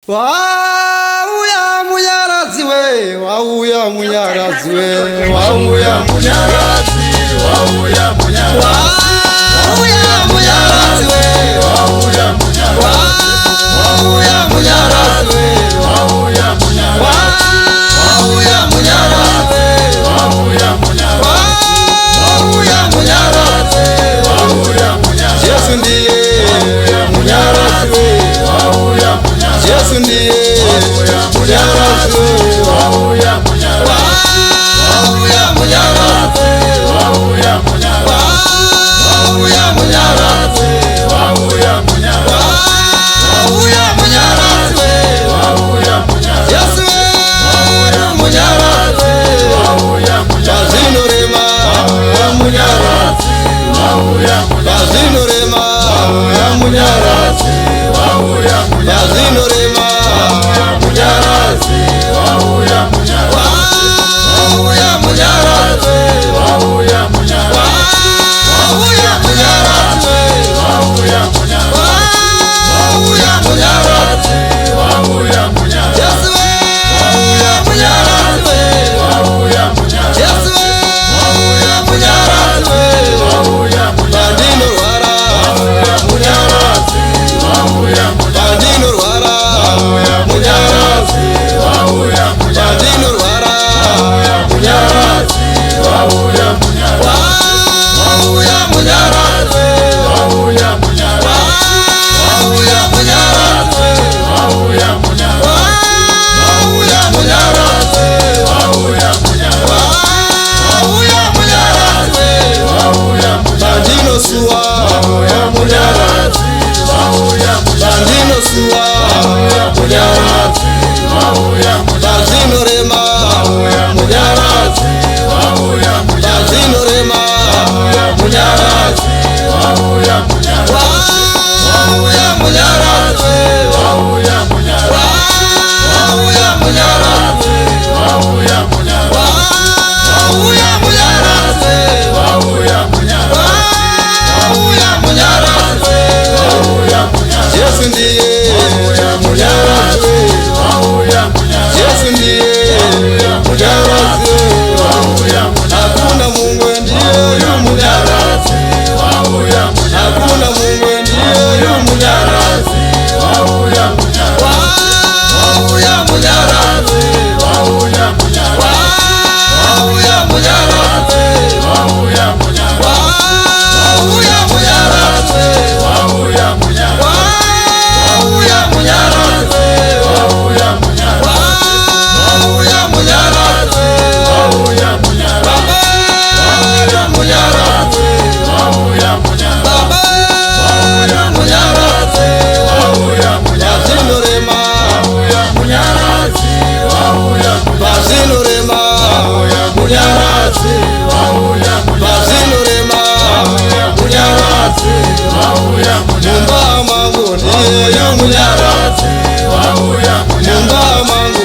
Wauya munyarazi we, wauya munyarazi we, wauya munyarazi, wauya munyarazi, wauya munyarazi we, wauya munyarazi, wauya munyarazi we, wauya munyarazi, wauya munyarazi, wauya munyarazi, wauya munyarazi, wauya munyarazi, Yesu ndiye munyarazi we, wauya munyarazi, Yesu ndiye munyarazi, wauya munyarazi, wauya munyarazi, wauya munyarazi, wauya munyarazi, wauya munyarazi, wauya munyarazi, wauya munyarazi, Yesu munyarazi, wauya munyarazi, bazinurema munyarazi, wauya munyarazi, bazinurema munyarazi, wauya munyarazi, bazinurema munyarazi, wauya munyarazi, wauya munyarazi, wauya munyarazi, wauya munyarazi, wauya munyarazi, wauya munyarazi, wauya munyarazi, Yesu wauya munyarazi, wauya munyarazi, Yesu wauya munyarazi, wauya munyarazi, bandino rwara wauya munyarazi, wauya munyarazi, bandino rwara wauya munyarazi, wauya munyarazi, bandino rwara wauya munyarazi, wauya munyarazi, wauya munyarazi, wauya munyarazi, wauya munyarazi, wauya munyarazi, wauya munyarazi, wauya munyarazi, wauya munyarazi, bandino suwa wauya munyarazi, wauya munyarazi, bandino suwa wauya munyarazi, wauya munyarazi, bandino rema wauya munyarazi, wauya munyarazi, bandino rema wauya munyarazi, wauya munyarazi, wauya munyarazi, wauya munyarazi, wauya munyarazi, wauya munyarazi, wauya munyarazi, wauya munyarazi, wauya munyarazi, Yesu ndiye munyarazi, wauya munyarazi, Yesu ndiye munyarazi, wauya munyarazi, hakuna Mungu ndiye munyarazi, wauya munyarazi, hakuna Mungu ndiye munyarazi, wauya munyarazi, wauya munyarazi, wauya munyarazi, wauya munyarazi, wauya munyarazi, wauya munyarazi, wauya munyarazi, wauya munyarazi, wauya munyarazi, wauya munyarazi, wauya munyarazi, wauya munyarazi, wauya munyarazi, wauya munyarazi, wauya munyarazi, bazinurema wauya munyarazi, wauya munyarazi, bazinurema wauya munyarazi, wauya munyarazi, bazinurema wauya munyarazi, wauya munyarazi, mumba mangu ndiye munyarazi, wauya munyarazi, mumba mangu